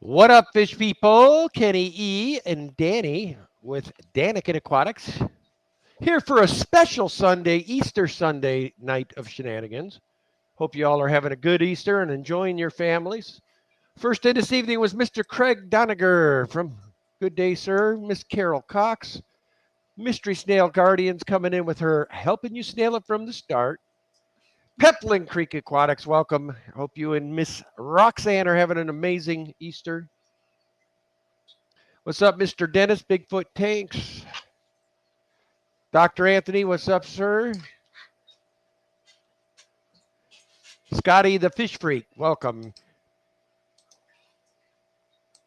What up, fish people? Kenny E and Danny with Danikin Aquatics here for a special Sunday, Easter Sunday night of shenanigans. Hope you all are having a good Easter and enjoying your families. First in this evening was Mr. Craig Doniger from Good Day, Sir. Miss Carol Cox, Mystery Snail Guardians coming in with her Helping You Snail It from the Start. Pepling Creek Aquatics, welcome. Hope you and Miss Roxanne are having an amazing Easter. What's up, Mr. Dennis Bigfoot Tanks? Dr. Anthony, what's up, sir? Scotty the Fish Freak, welcome.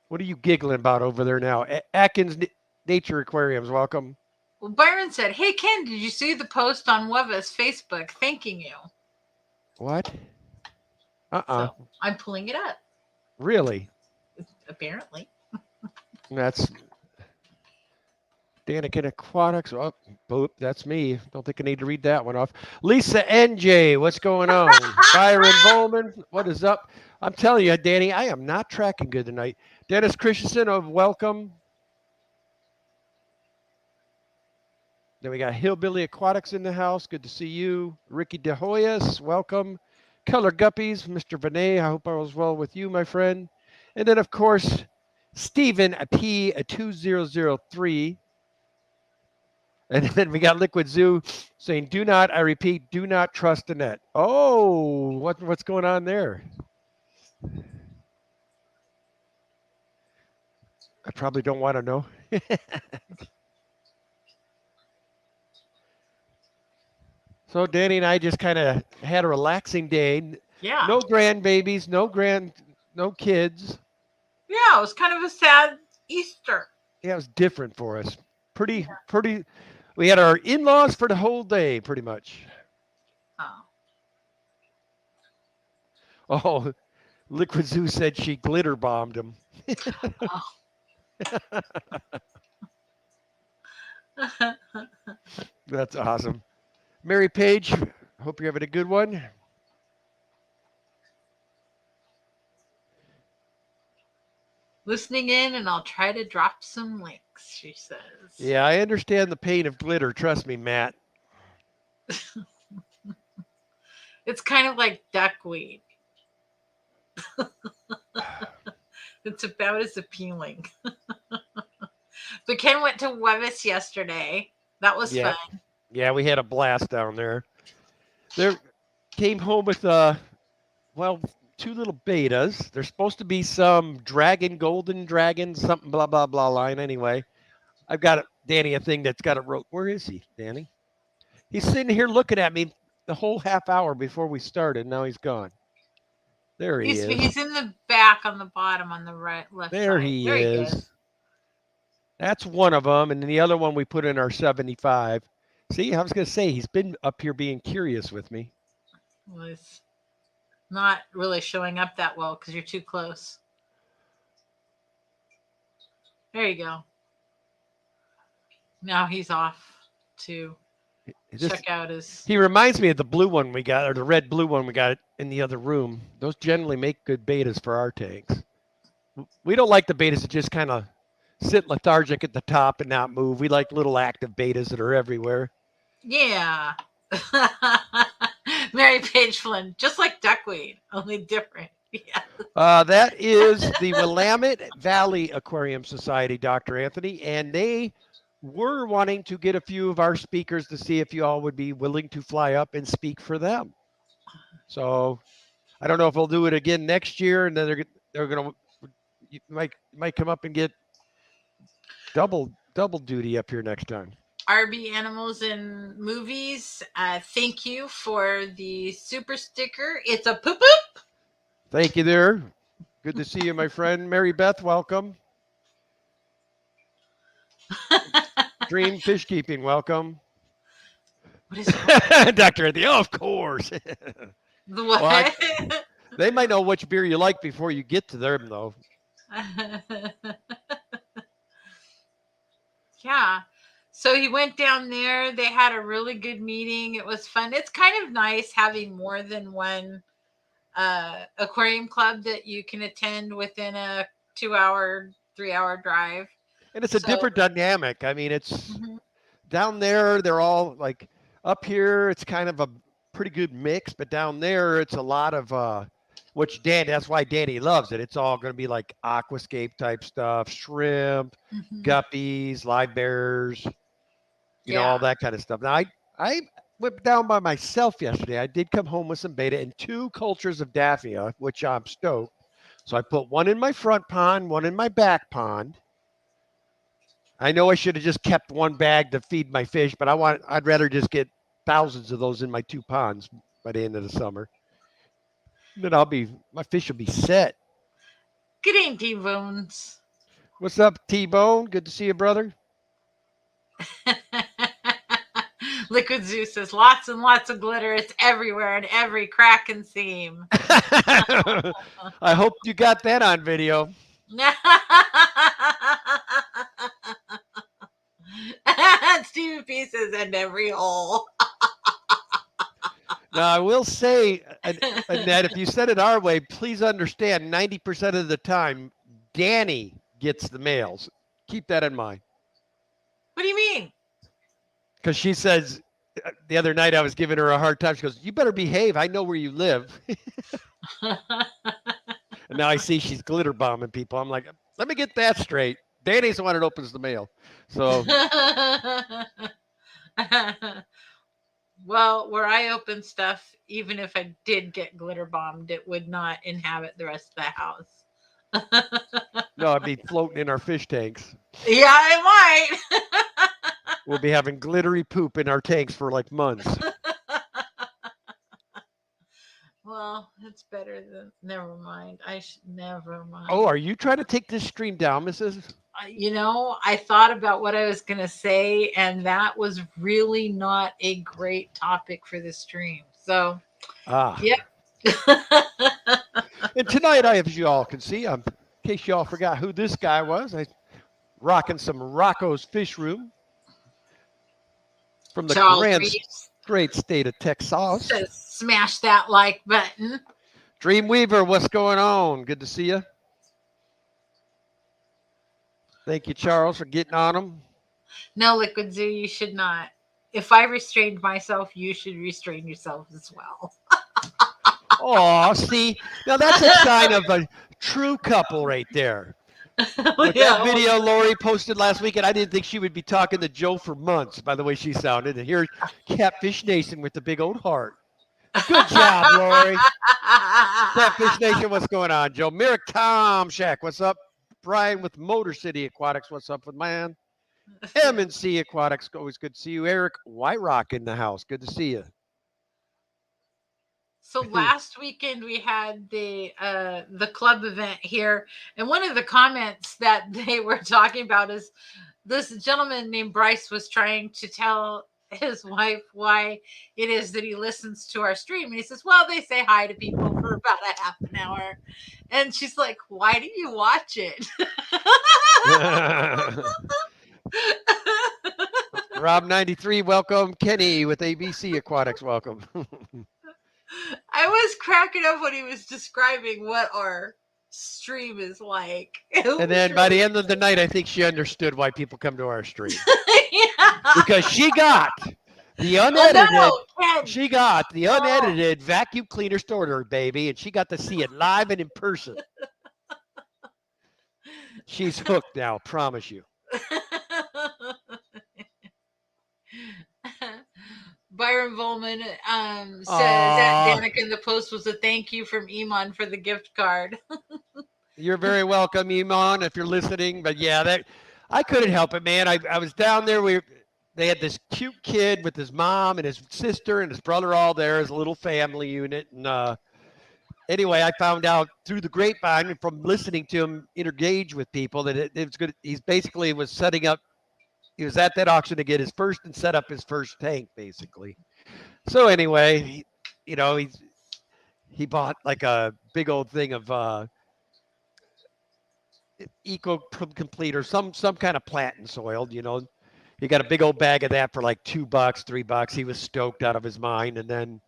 What are you giggling about over there now? Atkins Nature Aquariums, welcome. Well, Byron said, "Hey Ken, did you see the post on Weva's Facebook thanking you?" What? So I'm pulling it up. Really? Apparently. That's Danikin Aquatics. Oh, boop, that's me. Don't think I need to read that one off. Lisa NJ, what's going on? Byron Bowman, what is up? I'm telling you, Danny, I am not tracking good tonight. Dennis Christensen of welcome. Then we got Hillbilly Aquatics in the house. Good to see you. Ricky De Hoyas, welcome. Color Guppies, Mr. Vinay, I hope I was well with you, my friend. And then, of course, Stephen P2003. And then we got Liquid Zoo saying, do not, I repeat, do not trust the net. Oh, what's going on there? I probably don't want to know. So Danny and I just kind of had a relaxing day. Yeah. No grandbabies, no kids. Yeah, it was kind of a sad Easter. Yeah, it was different for us. Pretty. We had our in-laws for the whole day, pretty much. Oh, Liquid Zoo said she glitter bombed him. That's awesome. Mary Page, hope you're having a good one. Listening in, and I'll try to drop some links, she says. Yeah, I understand the pain of glitter. Trust me, Matt. It's kind of like duckweed. It's about as appealing. But Ken went to Wevis yesterday. That was fun. Yeah, we had a blast down there. There came home with two little betas. There's supposed to be some golden dragon, something blah blah blah line. Anyway, I've got Danny a thing that's got it wrote. Where is he, Danny? He's sitting here looking at me the whole half hour before we started. Now he's gone. There he is. He's in the back on the bottom on the left there side. He is. That's one of them, and then the other one we put in our 75. See, I was going to say he's been up here being curious with me. Well, it's not really showing up that well because you're too close. There you go. Now he's off to check out his. He reminds me of the blue one we got, or the red blue one we got in the other room. Those generally make good betas for our tanks. We don't like the betas that just kind of sit lethargic at the top and not move. We like little active betas that are everywhere. Yeah. Mary Page Flynn, just like duckweed, only different. Yeah. That is the Willamette Valley Aquarium Society, Dr. Anthony, and they were wanting to get a few of our speakers to see if you all would be willing to fly up and speak for them. So I don't know if they'll do it again next year, and then they're going to you might come up and get double duty up here next time. RB Animals and Movies, thank you for the super sticker. It's a poop poop. Thank you there. Good to see you, my friend. Mary Beth, welcome. Dream Fish Keeping, welcome. What is that? Dr. Anthony, oh, of course. The what? They might know which beer you like before you get to them, though. Yeah. So he went down there. They had a really good meeting. It was fun. It's kind of nice having more than one aquarium club that you can attend within a 2-hour, 3-hour drive. And it's a So- different dynamic. I mean, it's Mhm. down there, they're all like up here, it's kind of a pretty good mix, but down there, it's a lot of which that's why Danny loves it. It's all going to be like aquascape type stuff, shrimp, Mhm. guppies, live bears, all Yeah. that kind of stuff. Now, I went down by myself yesterday. I did come home with some beta and 2 cultures of Daphnia, which I'm stoked. So I put one in my front pond, one in my back pond. I know I should have just kept one bag to feed my fish, but I'd rather just get thousands of those in my 2 ponds by the end of the summer. Then my fish will be set. Good evening, T-Bones. What's up, T-Bone? Good to see you, brother. Liquid Zeus says lots and lots of glitter. It's everywhere in every crack and seam. I hope you got that on video. Stephen P says in every hole. Now, I will say, Annette, if you send it our way, please understand 90% of the time, Danny gets the mails. Keep that in mind. What do you mean? Because she says, the other night I was giving her a hard time. She goes, "You better behave. I know where you live." And now I see she's glitter bombing people. I'm like, let me get that straight. Danny's the one that opens the mail. So, well, where I open stuff, even if I did get glitter bombed, it would not inhabit the rest of the house. no, I'd be floating in our fish tanks. Yeah, it might. We'll be having glittery poop in our tanks for like months. Well, it's better than never mind. Never mind. Oh, are you trying to take this stream down, Mrs.? I thought about what I was going to say, and that was really not a great topic for the stream. So, Yep. And tonight, as you all can see, in case you all forgot who this guy was, I'm rocking some Rocco's Fish Room from the great state of Texas. So smash that like button. Dreamweaver, what's going on? Good to see you. Thank you, Charles, for getting on them. No, Liquid Zoo, you should not. If I restrained myself, you should restrain yourself as well. Oh, see, now that's a sign of a true couple right there. With that video Lori posted last week, and I didn't think she would be talking to Joe for months by the way she sounded. And here's Catfish Nation with the big old heart. Good job, Lori. Catfish Nation, what's going on, Joe? Merrick Tom Shack, what's up? Brian with Motor City Aquatics, what's up with man? M&C Aquatics, always good to see you. Eric Whiterock in the house, good to see you. So last weekend we had the club event here, and one of the comments that they were talking about is this gentleman named Bryce was trying to tell his wife why it is that he listens to our stream, and he says, well, they say hi to people for about a half an hour, and she's like, why do you watch it? Rob 93, welcome. Kenny with ABC Aquatics, welcome. I was cracking up when he was describing what our stream is like. And then by the end of the night, I think she understood why people come to our stream. Yeah. Because she got the unedited vacuum cleaner starter, baby, and she got to see it live and in person. She's hooked now, promise you. Byron Volman says that Danica in the post was a thank you from Iman for the gift card. You're very welcome, Iman, if you're listening. But yeah, I couldn't help it, man. I was down there. They had this cute kid with his mom and his sister and his brother all there as a little family unit. And anyway, I found out through the grapevine from listening to him engage with people that it was good. He basically was setting up. He was at that auction to get his first and set up his first tank, basically. So anyway, he bought like a big old thing of Eco Complete or some kind of plant and soil. He got a big old bag of that for like $2, $3. He was stoked out of his mind, and then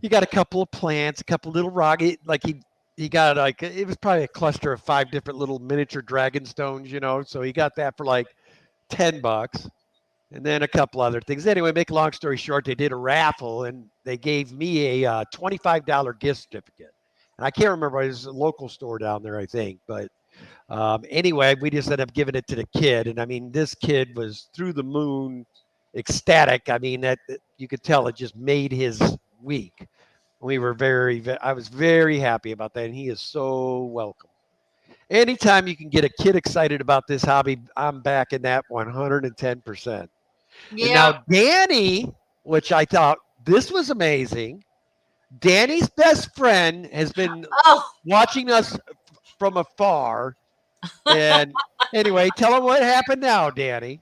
he got a couple of plants, a couple little rocky, like he he got like, it was probably a cluster of 5 different little miniature dragon stones, so he got that for like $10 and then a couple other things. Anyway, make a long story short, they did a raffle and they gave me a $25 gift certificate. And I can't remember, it was a local store down there, I think. But anyway, we just ended up giving it to the kid. And I mean, this kid was through the moon, ecstatic. I mean, that you could tell it just made his week. We were I was very happy about that. And he is so welcome. Anytime you can get a kid excited about this hobby, I'm backing that 110%. And Yeah. now Danny, which I thought this was amazing. Danny's best friend has been Oh, watching us from afar. And anyway, tell him what happened now, Danny.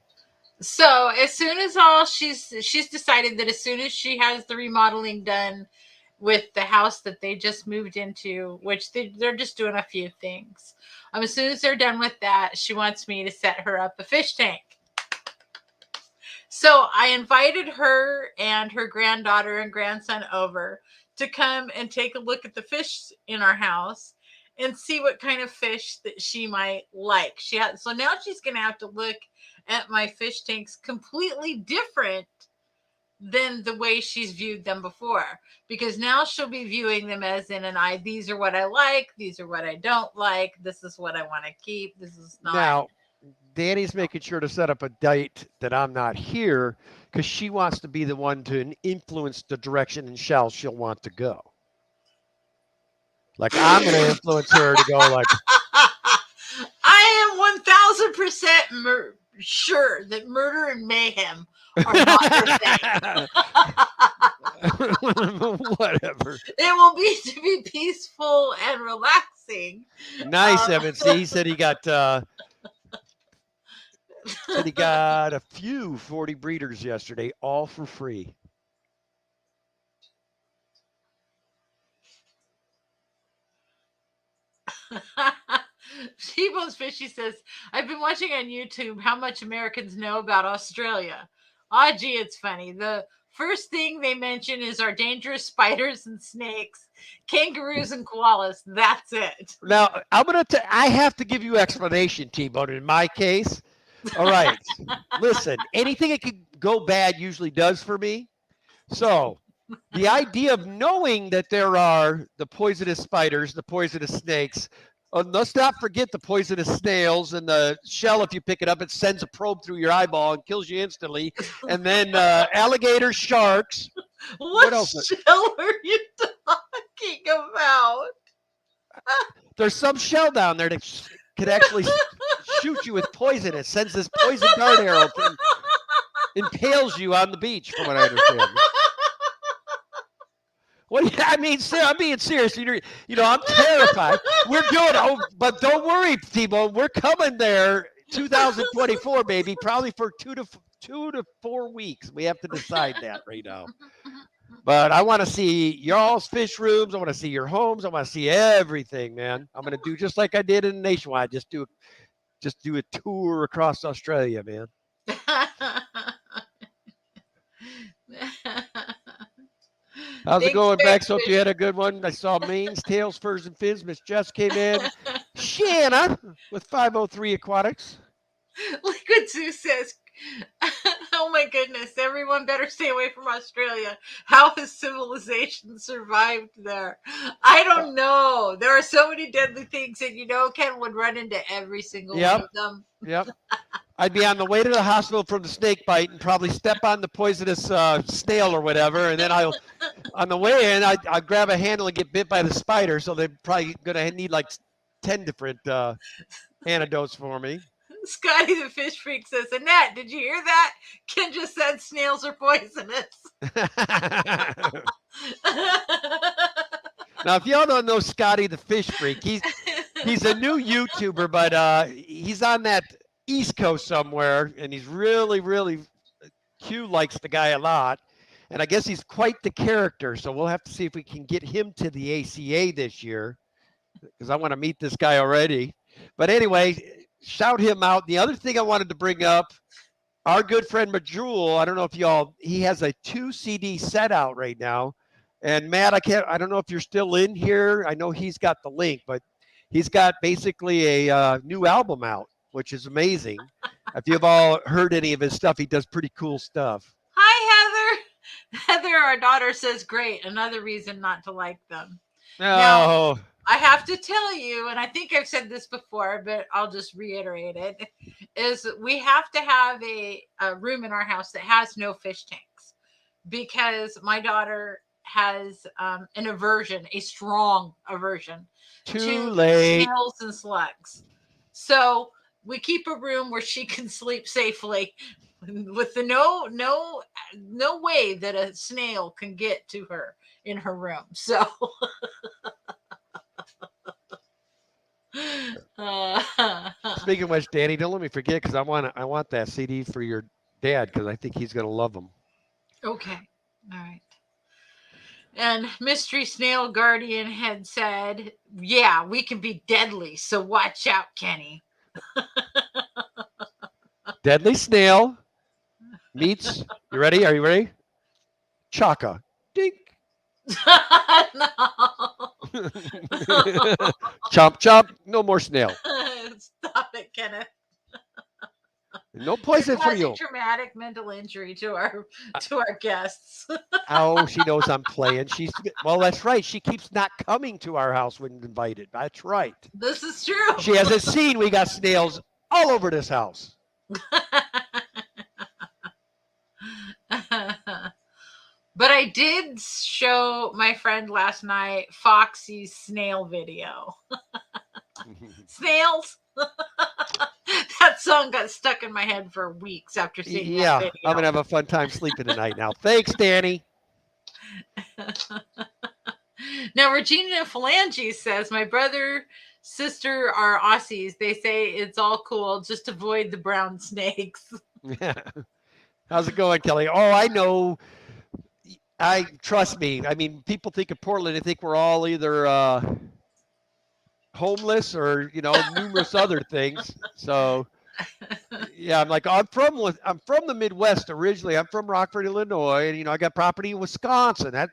so as soon as she's decided that as soon as she has the remodeling done with the house that they just moved into, which they're just doing a few things. As soon as they're done with that, she wants me to set her up a fish tank. So I invited her and her granddaughter and grandson over to come and take a look at the fish in our house and see what kind of fish that she might like. So now she's going to have to look at my fish tanks completely different than the way she's viewed them before, because now she'll be viewing them as in these are what I like, these are what I don't like, this is what I want to keep, this is not. Now, Danny's making sure to set up a date that I'm not here because she wants to be the one to influence the direction and she'll want to go. Like I'm going to influence her to go like. I am 1000% sure that murder and mayhem are not her thing. Whatever. It will be to be peaceful and relaxing. Nice, Evan. See, he said he got a few 40 breeders yesterday, all for free. T-Bone's Fishy says, I've been watching on YouTube how much Americans know about Australia. Ah, gee, it's funny. The first thing they mention is our dangerous spiders and snakes, kangaroos and koalas. That's it. Now, I have to give you explanation, T-Bone, in my case. All right. Listen, anything that could go bad usually does for me. So the idea of knowing that there are the poisonous spiders, the poisonous snakes, let's not forget the poisonous snails and the shell. If you pick it up, it sends a probe through your eyeball and kills you instantly. And then alligators, sharks. What else? Shell are you talking about? There's some shell down there that could actually shoot you with poison. It sends this poison dart arrow and impales you on the beach, from what I understand. Well, yeah, I mean, I'm being serious. I'm terrified. We're doing but don't worry, T-Bone. We're coming there 2024, baby, probably for 2 to 4 weeks. We have to decide that right now. But I want to see y'all's fish rooms. I want to see your homes. I want to see everything, man. I'm going to do just like I did in Nationwide. Just do a tour across Australia, man. How's it going, Bex? Hope you had a good one. I saw mains, tails, furs, and fins. Miss Jess came in. Shanna with 503 Aquatics. Liquid Zeus says, oh my goodness, everyone better stay away from Australia. How has civilization survived there? I don't know. There are so many deadly things, and Ken would run into every single one of them. Yep. I'd be on the way to the hospital from the snake bite and probably step on the poisonous snail or whatever, and then on the way in, I'll grab a handle and get bit by the spider, so they're probably going to need like 10 different antidotes for me. Scotty the Fish Freak says, Annette, did you hear that? Ken just said snails are poisonous. Now, if y'all don't know Scotty the Fish Freak, he's a new YouTuber, but he's on that East Coast somewhere, and he's really, really, Q likes the guy a lot, and I guess he's quite the character, so we'll have to see if we can get him to the ACA this year, because I want to meet this guy already. But anyway, shout him out. The other thing I wanted to bring up, our good friend Majul, I don't know if he has a 2 CD set out right now, And Matt, I don't know if you're still in here. I know he's got the link, but he's got basically a new album out, which is amazing. If you've all heard any of his stuff, he does pretty cool stuff. Hi, Heather. Heather, our daughter, says, great. Another reason not to like them. Now, Oh, I have to tell you, and I think I've said this before, but I'll just reiterate it, is we have to have a room in our house that has no fish tanks because my daughter has an aversion, a strong aversion too to late. snails and slugs. So we keep a room where she can sleep safely with the no way that a snail can get to her in her room. So Speaking of which, Danny, don't let me forget because I want that CD for your dad because I think he's gonna love them. Okay. All right. And Mystery Snail Guardian had said, yeah, we can be deadly, so watch out, Kenny. Deadly Snail meets. You ready? Are you ready? Chaka. Dink. No. Chomp chomp. No more snail. Stop it, Kenneth. No poison for you. Traumatic mental injury to our guests. Oh, she knows I'm playing. Well, that's right. She keeps not coming to our house when invited. That's right. This is true. She hasn't seen we got snails all over this house. But I did show my friend last night Foxy's snail video. Snails. That song got stuck in my head for weeks after seeing that video. I'm gonna have a fun time sleeping tonight now. Thanks, Danny. Now Regina Phalange says, my brother, sister are Aussies. They say it's all cool. Just avoid the brown snakes. Yeah. How's it going, Kelly? Oh, I know. Trust me. I mean, people think of Portland. They think we're all either homeless or numerous other things. So yeah, I'm from the Midwest originally. I'm from Rockford, Illinois, and I got property in Wisconsin. I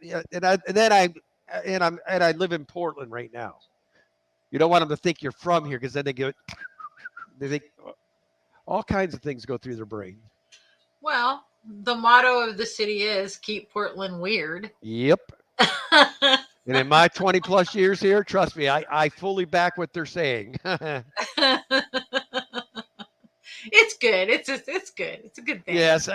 live in Portland right now. You don't want them to think you're from here because then they think all kinds of things go through their brain. Well, the motto of the city is keep Portland weird. Yep. And in my 20 plus years here, trust me, I fully back what they're saying. It's good. It's good. It's a good thing. Yes.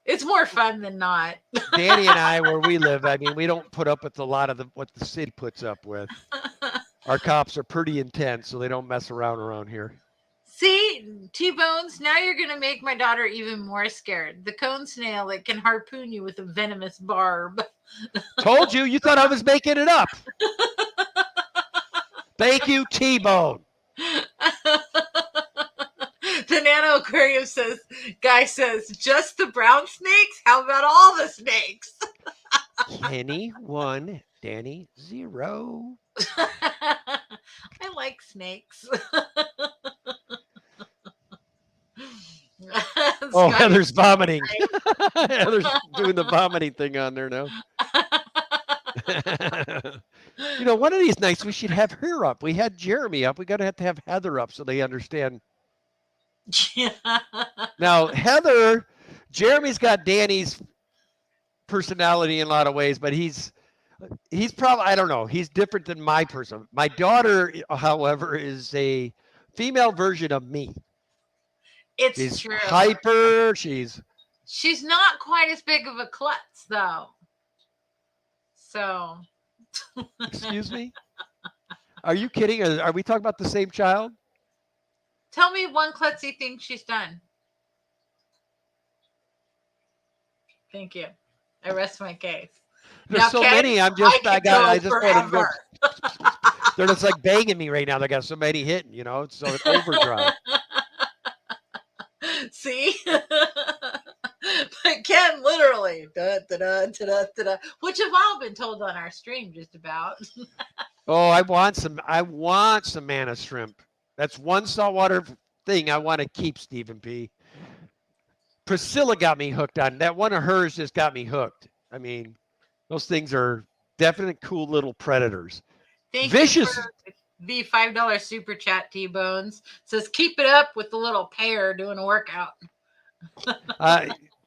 It's more fun than not. Danny and I, where we live, I mean, we don't put up with a lot of what the city puts up with. Our cops are pretty intense, so they don't mess around here. See, T-Bones, now you're going to make my daughter even more scared. The cone snail that can harpoon you with a venomous barb. Told you. You thought I was making it up. Thank you, T-Bone. The Nano Aquarium guy says, just the brown snakes? How about all the snakes? Kenny 1, Danny 0. I like snakes. Oh, Heather's vomiting. Heather's doing the vomiting thing on there now. One of these nights we should have her up. We had Jeremy up. We got to have Heather up so they understand. Yeah. Now, Jeremy's got Danny's personality in a lot of ways, but he's probably, I don't know, he's different than my person. My daughter, however, is a female version of me. She's true. Hyper. She's not quite as big of a klutz, though. So. Excuse me? Are you kidding? Are we talking about the same child? Tell me one klutzy thing she's done. Thank you. I rest my case. There's now, so Ken, many. I just want to go. They're just like banging me right now. They got so many hitting, so it's overdrive. See? But Ken literally, da, da, da, da, da, da, which have all been told on our stream just about. Oh, I want some manna shrimp. That's one saltwater thing I want to keep, Stephen P. Priscilla got me hooked on that. One of hers just got me hooked. I mean, Those things are definite cool little predators. Thank Vicious. you for the $5 super chat, T-Bones. Says, keep it up with the little pair doing a workout.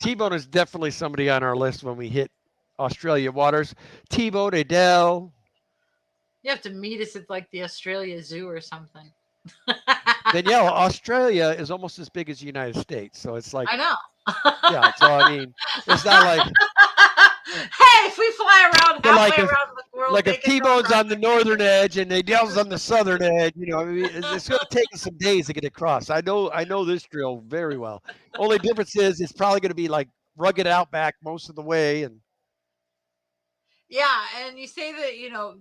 T-Bone is definitely somebody on our list when we hit Australia waters. T-Bone, Adele. You have to meet us at like the Australia Zoo or something. Danielle, Australia is almost as big as the United States. So it's like, I know. yeah. So, I mean, it's not like, hey, if we fly around so halfway like if, around the world, like they if can go T-Bone's across on the the northern country. edge and Adele's on the southern edge, you know, I mean, it's going to take us some days to get across. I know this drill very well. Only difference is it's probably going to be like rugged outback most of the way. And Yeah, and you say that, you know,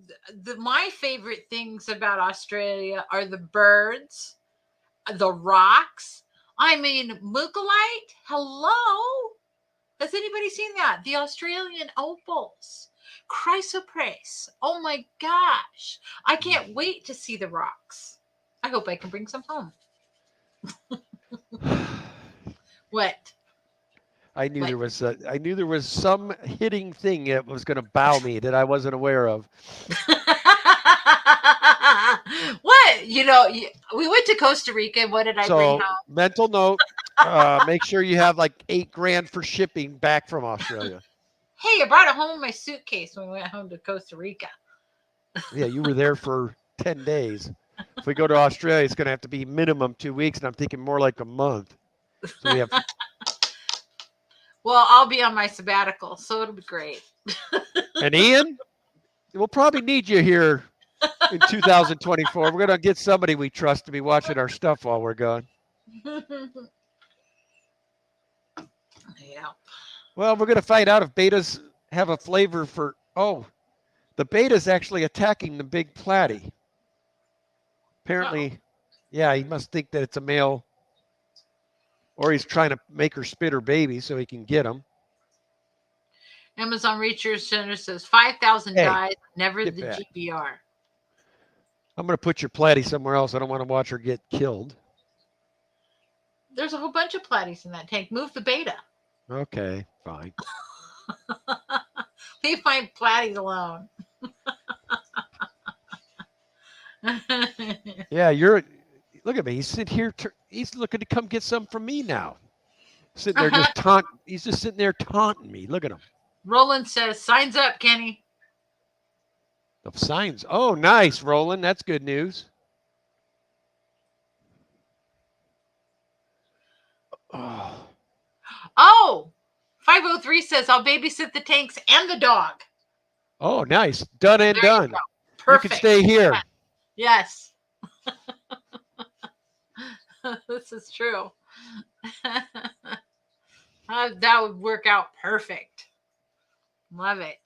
my favorite things about Australia are the birds, the rocks. I mean, Mugalite, hello. Has anybody seen that? The Australian opals, chrysoprase. Oh my gosh. I can't wait to see the rocks. I hope I can bring some home. What? I knew What? there was some hitting thing that was going to bow me that I wasn't aware of. What? You know, we went to Costa Rica. What did I bring So home? mental note, make sure you have like $8,000 for shipping back from Australia. Hey, I brought it home in my suitcase when we went home to Costa Rica. Yeah, you were there for 10 days. If we go to Australia, it's going to have to be minimum 2 weeks, and I'm thinking more like a month. So we have. Well, I'll be on my sabbatical, so it'll be great. And Ian, we'll probably need you here in 2024. We're going to get somebody we trust to be watching our stuff while we're gone. Yeah. Well, we're going to find out if betas have a flavor for. Oh, the beta's actually attacking the big platy. Apparently, yeah, he must think that it's a male, or he's trying to make her spit her baby so he can get them. Amazon Research Center says 5,000 Hey, dies, never get the back. GBR. I'm going to put your platy somewhere else. I don't want to watch her get killed. There's a whole bunch of platies in that tank. Move the beta. Okay, fine. Leave my platies alone. Yeah, you're. Look at me. He's sitting here. He's looking to come get some from me now. Sitting there just He's just sitting there taunting me. Look at him. Roland says, signs up, Kenny. The signs. Oh, nice, Roland. That's good news. Oh, 503 says, I'll babysit the tanks and the dog. Oh, nice. Done and done. Perfect. You can stay here. Yes. This is true. That would work out perfect. Love it.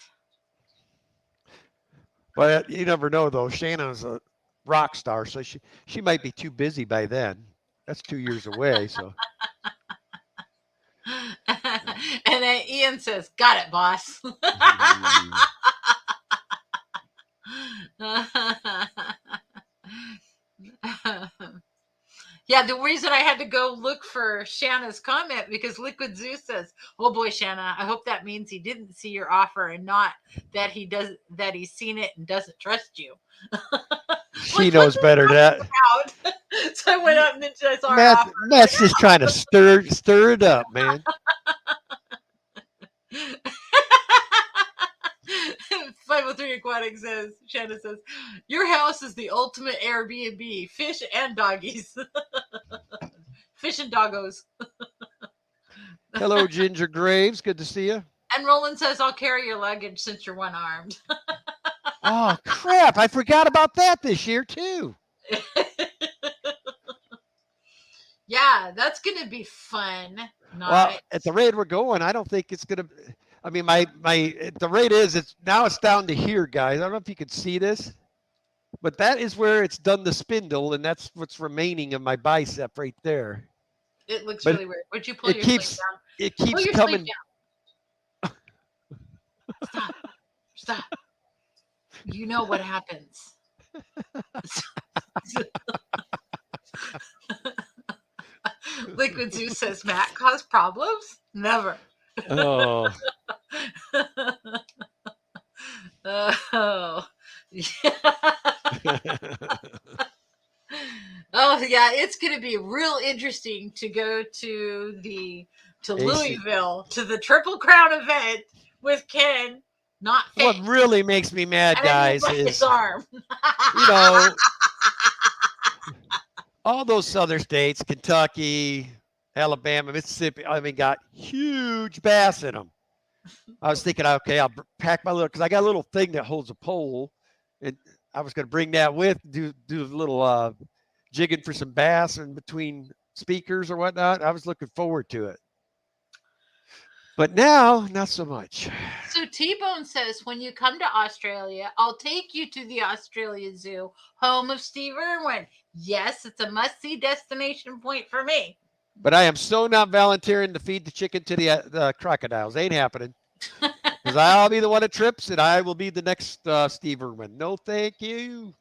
But you never know, though. Shannon's a rock star, so she might be too busy by then. That's 2 years away. So. And then Ian says, got it, boss. Yeah, the reason I had to go look for Shanna's comment because Liquid Zeus says, "Oh boy, Shanna, I hope that means he didn't see your offer and not that he's seen it and doesn't trust you." She knows better than that. So I went up and then I saw her offer. Matt's just trying to stir it up, man. 503 Aquatic says, Shanna says, your house is the ultimate Airbnb, fish and doggies. Fish and doggos. Hello, Ginger Graves. Good to see you. And Roland says, I'll carry your luggage since you're one-armed. Oh, crap. I forgot about that this year, too. Yeah, that's going to be fun. Well, at the rate we're going, I don't think it's going to. I mean, the rate is it's down to here, guys. I don't know if you can see this, but that is where it's done the spindle, and that's what's remaining of my bicep right there. It looks really weird. Would you pull your sleeve down? It keeps coming. Stop. You know what happens. Liquid Zeus says, Matt caused problems? Never. Oh. Oh yeah, it's going to be real interesting to go to AC. Louisville to the Triple Crown event with Ken, not What Fitz, really makes me mad, and then you guys, break his is, arm. you know, all those southern states, Kentucky, Alabama, Mississippi, I mean, got huge bass in them. I was thinking, okay, I'll pack my little, because I got a little thing that holds a pole, and I was going to bring that with, do a little jigging for some bass in between speakers or whatnot. I was looking forward to it. But now, not so much. So T-Bone says, when you come to Australia, I'll take you to the Australia Zoo, home of Steve Irwin. Yes, it's a must-see destination point for me. But I am so not volunteering to feed the chicken to the crocodiles. Ain't happening. Because I'll be the one that trips, and I will be the next Steve Irwin. No, thank you.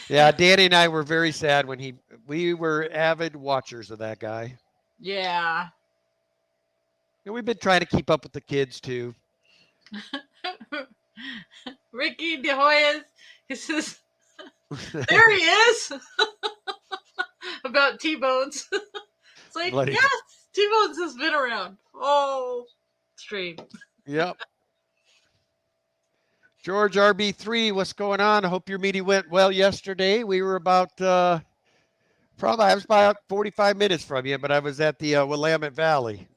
Yeah, Danny and I were very sad when we were avid watchers of that guy. Yeah. And we've been trying to keep up with the kids too. Ricky De Hoyos, he says, there he is. About T-Bones. It's like, Bloody. yes, T-Bones has been around. Oh, stream. Yep. George RB3, what's going on? I hope your meeting went well yesterday. We were about I was about 45 minutes from you, but I was at the Willamette Valley.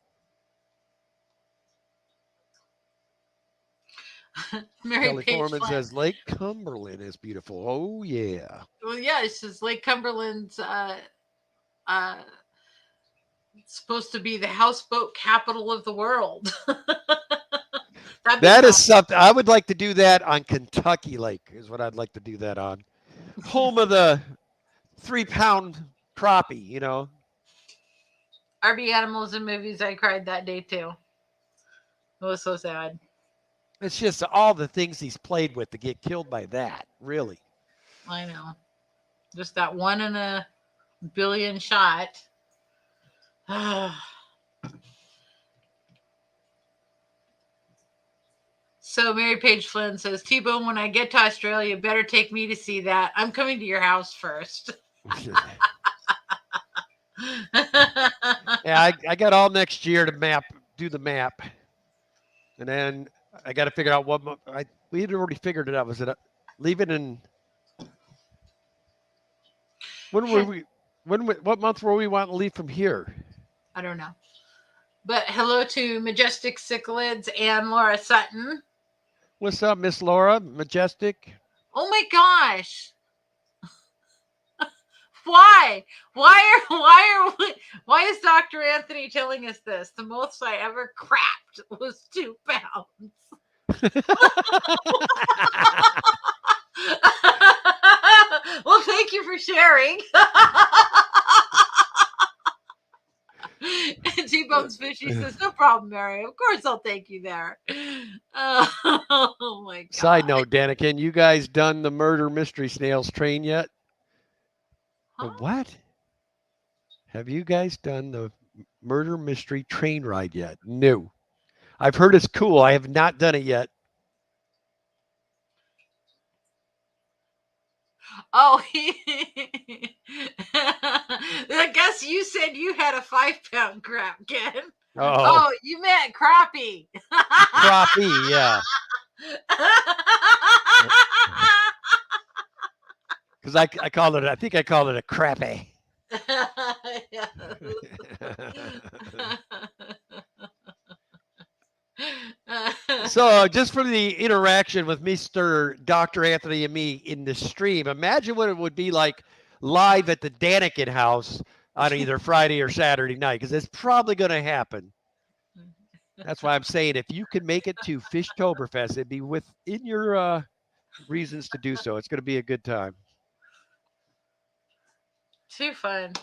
Mary Kelly Page Foreman Flynn says Lake Cumberland is beautiful. Oh yeah. Well, yeah, it says Lake Cumberland's supposed to be the houseboat capital of the world. That is something I would like to do that on Kentucky Lake is what I'd like to do that on. Home of the 3-pound crappie, you know. RB Animals and Movies, I cried that day too. It was so sad. It's just all the things he's played with to get killed by that, really. I know. Just that 1 in a billion shot. So Mary Page Flynn says, T-Bone, when I get to Australia, better take me to see that. I'm coming to your house first. Yeah, I got all next year to do the map. And then I got to figure out what month. We had already figured it out. Was it leaving in? When were we? What month were we wanting to leave from here? I don't know. But hello to Majestic Cichlids and Laura Sutton. What's up, Miss Laura? Majestic. Oh my gosh. Why is Dr. Anthony telling us this? The most I ever crapped was 2 pounds. Well, thank you for sharing. T-Bone's Fishy says, no problem, Mary. Of course I'll take you there. Oh my God. Side note, Danikin, you guys done the Murder Mystery Snails train yet? Huh? The what? Have you guys done the Murder Mystery train ride yet? No. I've heard it's cool. I have not done it yet. Oh, I guess you said you had a 5-pound crap, Ken. Oh, you meant crappie. Crappie, yeah. Because I called it, I think I called it a crappie. So just for the interaction with Mr. Dr. Anthony and me in the stream, imagine what it would be like live at the Danikin house on either Friday or Saturday night, because it's probably going to happen. That's why I'm saying if you can make it to Fishtoberfest, it'd be within your reasons to do so. It's going to be a good time. Too fun.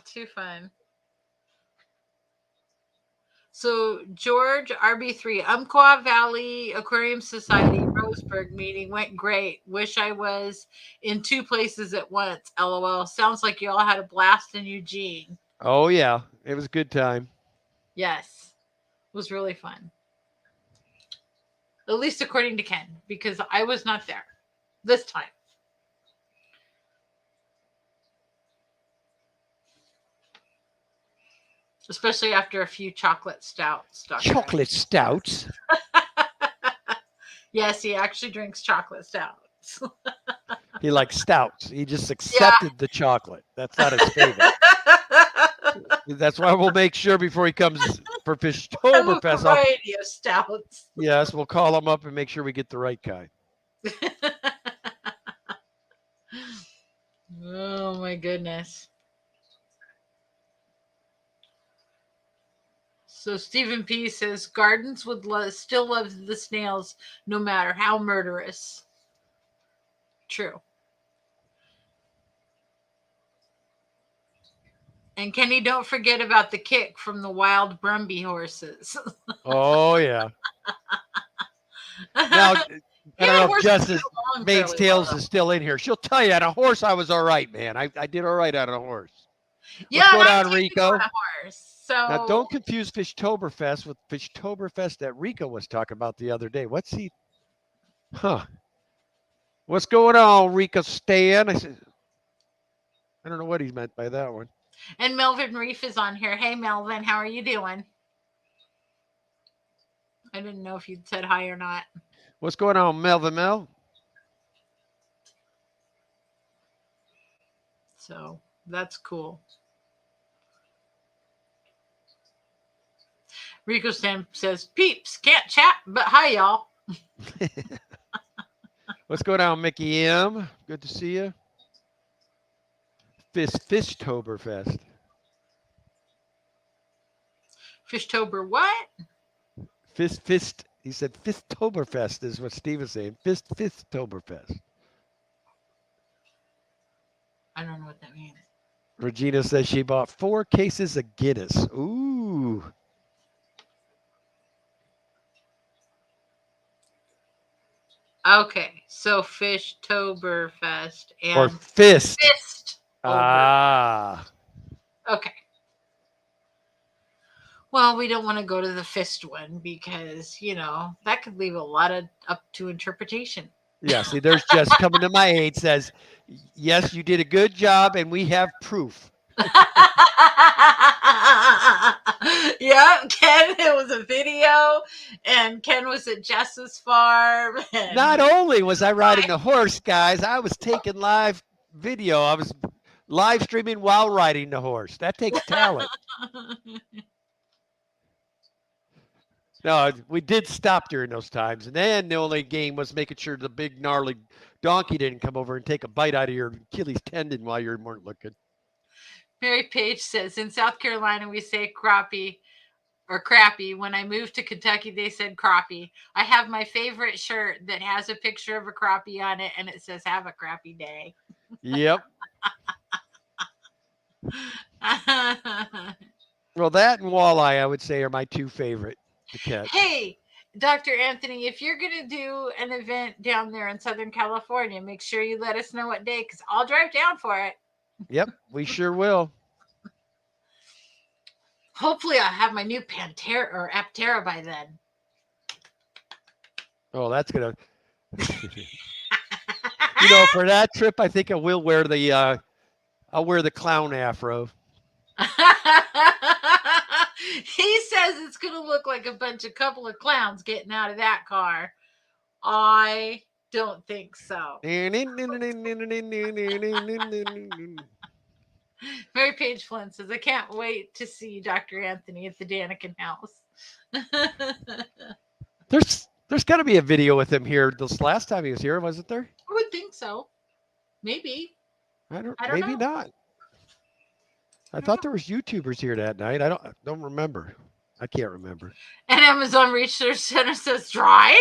So George RB3, Umpqua Valley Aquarium Society Roseburg meeting went great. Wish I was in 2 places at once. LOL. Sounds like you all had a blast in Eugene. Oh yeah, it was a good time. Yes, it was really fun. At least according to Ken, because I was not there this time. Especially after a few chocolate stouts. Chocolate stouts. Yes, he actually drinks chocolate stouts. He likes stouts. He just accepted the chocolate. That's not his favorite. That's why we'll make sure before he comes for Fishtoberfest. Variety of stouts. Yes, we'll call him up and make sure we get the right kind. Oh my goodness. So Stephen P says Gardens would still love the snails no matter how murderous. True. And Kenny, don't forget about the kick from the wild Brumby horses. Oh yeah. Now I don't know if Justice Maine's Tales is still in here. She'll tell you on a horse I was all right, man. I did all right on a horse. Yeah, what's going on, Rico? On a horse. So now don't confuse Fishtoberfest with Fishtoberfest that Rico was talking about the other day. What's he? Huh? What's going on, Rico Stan? I said, I don't know what he meant by that one. And Melvin Reef is on here. Hey, Melvin, how are you doing? I didn't know if you'd said hi or not. What's going on, Melvin Mel? So that's cool. Rico Stan says, peeps, can't chat, but hi, y'all. What's going on, Mickey M? Good to see you. Fishtoberfest. Fishtober what? Fist. He said Fishtoberfest is what Steve is saying. Fishtoberfest. I don't know what that means. Regina says she bought 4 cases of Guinness. Ooh. Okay, so Fishtoberfest and or fist. Fist. Ah. Okay. Well, we don't want to go to the fist one because, you know, that could leave a lot of up to interpretation. Yeah, see, there's Jess coming to my aid, says, yes, you did a good job, and we have proof. Yeah, Ken, it was a video, and Ken was at Jess's farm. And not only was I riding the horse, guys, I was taking live video. I was live streaming while riding the horse. That takes talent. No, we did stop during those times. And then the only game was making sure the big gnarly donkey didn't come over and take a bite out of your Achilles tendon while you weren't looking. Mary Page says, in South Carolina, we say crappie or crappie. When I moved to Kentucky, they said crappie. I have my favorite shirt that has a picture of a crappie on it, and it says, have a crappy day. Yep. Well, that and walleye, I would say, are my 2 favorite to catch. Hey, Dr. Anthony, if you're going to do an event down there in Southern California, make sure you let us know what day, because I'll drive down for it. Yep, we sure will. Hopefully, I'll have my new Pantera or Aptera by then. Oh, that's going to... You know, for that trip, I think I will wear the... I'll wear the clown afro. He says it's going to look like a couple of clowns getting out of that car. I don't think so. Mary Page Flynn says, I can't wait to see Dr. Anthony at the Daniken house. There's got to be a video with him here. This last time he was here, wasn't there? I would think so. Maybe. I don't know. maybe not. I thought there was YouTubers here that night. I don't remember. I can't remember. And Amazon Research Center says drive?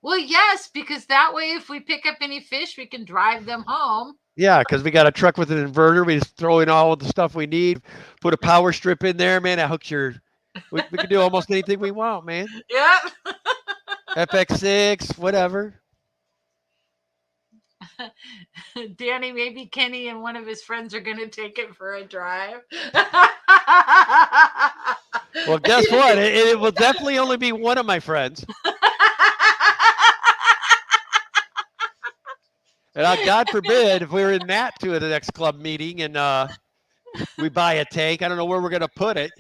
Well, yes, because that way if we pick up any fish, we can drive them home. Yeah, because we got a truck with an inverter. We just throw in all of the stuff we need, put a power strip in there, man. That hooks your... We can do almost anything we want, man. Yep. FX6, whatever. Danny, maybe Kenny and one of his friends are going to take it for a drive. Well, guess what? It will definitely only be one of my friends. And God forbid if we were in that to the next club meeting and we buy a tank, I don't know where we're going to put it.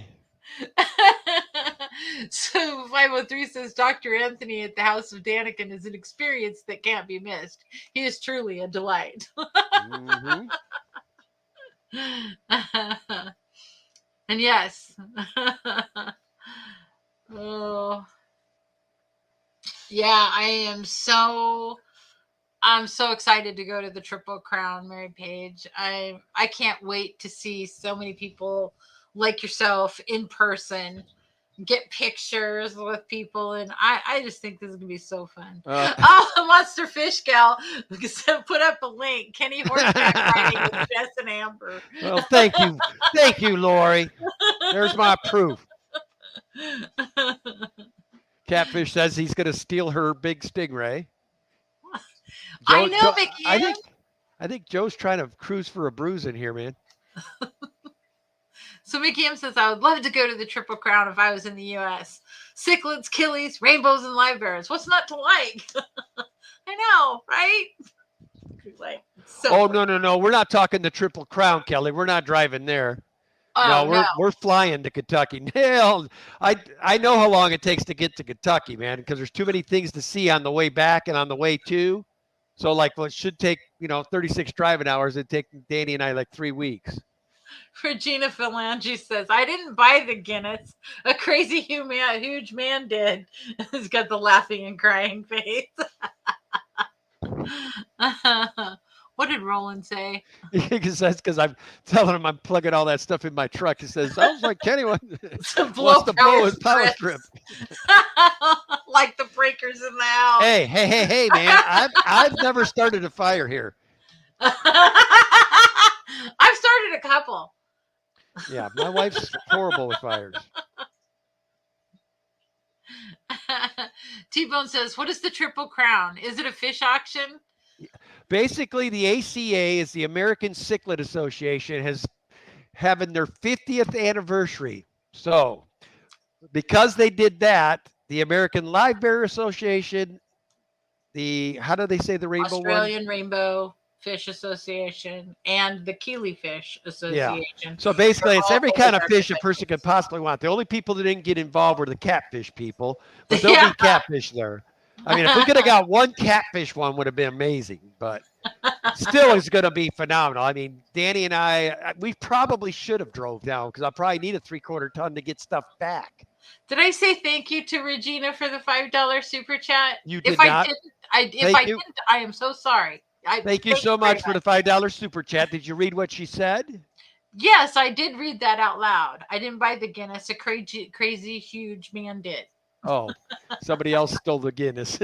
So 503 says Dr. Anthony at the House of Daniken is an experience that can't be missed. He is truly a delight. Mhm. And yes. Oh. Yeah, I'm so excited to go to the Triple Crown, Mary Page. I can't wait to see so many people like yourself in person, get pictures with people, and I just think this is gonna be so fun. Oh, the Monster Fish Gal put up a link. Kenny horseback riding with Jess and Amber. Well, thank you, Lori. There's my proof. Catfish says he's going to steal her big stingray. I know, Mickey. I think Joe's trying to cruise for a bruise in here, man. So Mickey M says, I would love to go to the Triple Crown if I was in the U.S. Cichlids, killies, rainbows, and live bears. What's not to like? I know, right? Like, so no. We're not talking the Triple Crown, Kelly. We're not driving there. No, we're flying to Kentucky. Hell, I know how long it takes to get to Kentucky, man, because there's too many things to see on the way back and on the way to. So, like, well, it should take 36 driving hours. It'd take Danny and I like 3 weeks. Regina Phalange says, I didn't buy the Guinness. A crazy huge man did. He's got the laughing and crying face. What did Roland say? Because that's because I'm telling him I'm plugging all that stuff in my truck. He says, sounds like Kenny wants to blow his power strip. Like the breakers in the house. Hey, man. I've never started a fire here. I've started a couple. Yeah, my wife's horrible with fires. T-Bone says, what is the Triple Crown? Is it a fish auction? Basically, the ACA is the American Cichlid Association has having their 50th anniversary. So because they did that, the American Live Bear Association, how do they say the rainbow Australian one? Rainbow Fish Association and the Keeley Fish Association. Yeah. So basically, it's every kind of fish a person could possibly want. The only people that didn't get involved were the catfish people, but there'll be catfish there. I mean, if we could have got one catfish one, would have been amazing, but still it's going to be phenomenal. I mean, Danny and we probably should have drove down because I'll probably need a 3/4 ton to get stuff back. Did I say thank you to Regina for the $5 super chat? You did not. If I didn't, I am so sorry. Thank you so much for the $5 super chat. Did you read what she said? Yes, I did read that out loud. I didn't buy the Guinness. A crazy huge man did. Oh, somebody else stole the Guinness.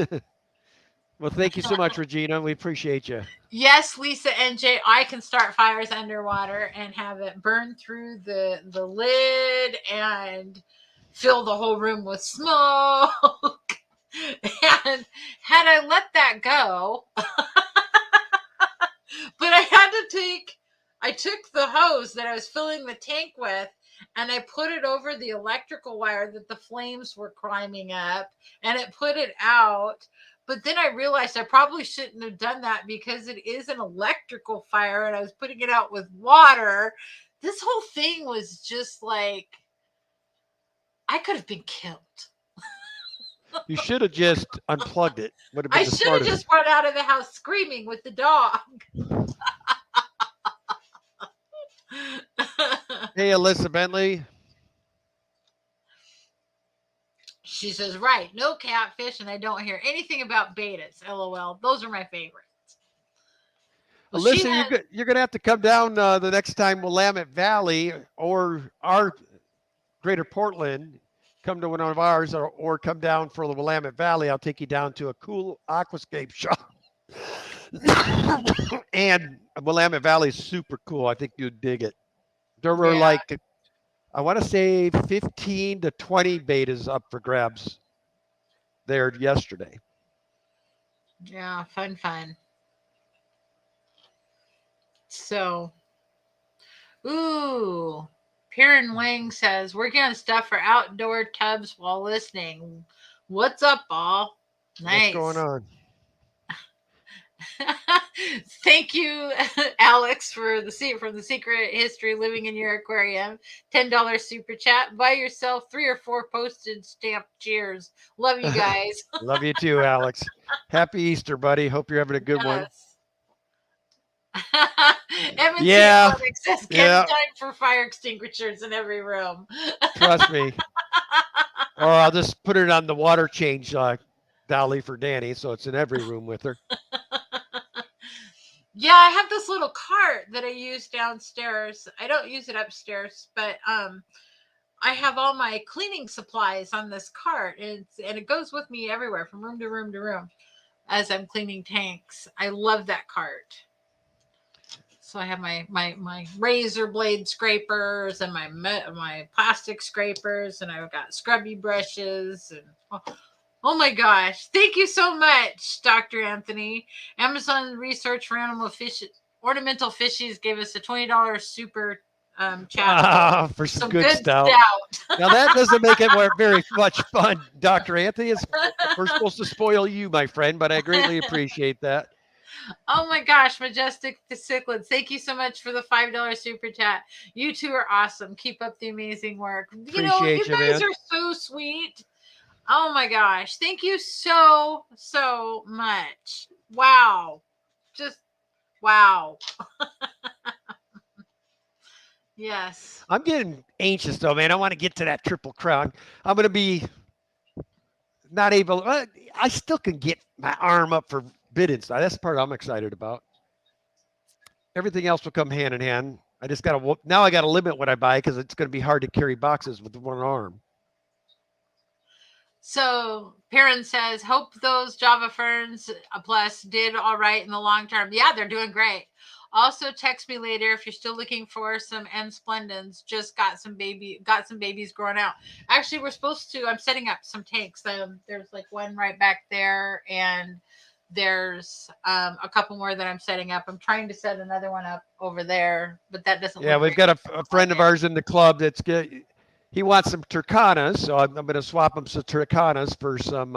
Well, thank you so much, Regina. We appreciate you. Yes, Lisa NJ, I can start fires underwater and have it burn through the lid and fill the whole room with smoke. And had I let that go, but I took the hose that I was filling the tank with and I put it over the electrical wire that the flames were climbing up and it put it out. But then I realized I probably shouldn't have done that because it is an electrical fire and I was putting it out with water. This whole thing was just like, I could have been killed. You should have just unplugged it. I should have just run out of the house screaming with the dog. Hey, Alyssa Bentley. She says, right, no catfish, and I don't hear anything about betas. LOL. Those are my favorites. Well, Alyssa, you're going to have to come down the next time Willamette Valley or our Greater Portland. Come to one of ours or come down for the Willamette Valley. I'll take you down to a cool aquascape shop. And Willamette Valley is super cool. I think you'd dig it. There were like, I want to say 15 to 20 betas up for grabs there yesterday. Yeah, fun. So, ooh. Piran Wang says, working on stuff for outdoor tubs while listening. What's up, all? Nice. What's going on? Thank you, Alex, for from the Secret History Living in Your Aquarium. $10 super chat. Buy yourself 3 or 4 postage stamp cheers. Love you guys. Love you too, Alex. Happy Easter, buddy. Hope you're having a good one. M&C Yeah, Aquatics says, yeah. Ken, time for fire extinguishers in every room. Trust me. Or I'll just put it on the water change dolly for Danny, so it's in every room with her. Yeah, I have this little cart that I use downstairs. I don't use it upstairs, but I have all my cleaning supplies on this cart, and it goes with me everywhere from room to room to room as I'm cleaning tanks. I love that cart. So I have my razor blade scrapers and my plastic scrapers, and I've got scrubby brushes, and oh my gosh, thank you so much, Dr. Anthony. Amazon Research for Ornamental Fishies gave us a $20 super chat For some good stout. stout. Now that doesn't make it very much fun, Dr. Anthony. We're supposed to spoil you, my friend, but I greatly appreciate that. Oh my gosh, Majestic Cichlids, thank you so much for the $5 super chat. You two are awesome. Keep up the amazing work. Appreciate you guys man. are so sweet. Oh my gosh. Thank you so much. Wow. Just wow. Yes. I'm getting anxious though, man. I want to get to that Triple Crown. I'm going to be not able. I still can get my arm up for bidding stuff. That's the part I'm excited about. Everything else will come hand in hand. I just got to now. I got to limit what I buy because it's going to be hard to carry boxes with one arm. So Perrin says, hope those Java Ferns Plus did all right in the long term. Yeah, they're doing great. Also, text me later if you're still looking for some N Splendens. Just got some babies growing out. Actually, we're supposed to. I'm setting up some tanks. There's like one right back there, and there's a couple more that I'm setting up. I'm trying to set another one up over there, but that doesn't. Yeah, we've got a friend of ours in the club that's good. He wants some Turcanas, so I'm going to swap him some Turcanas for some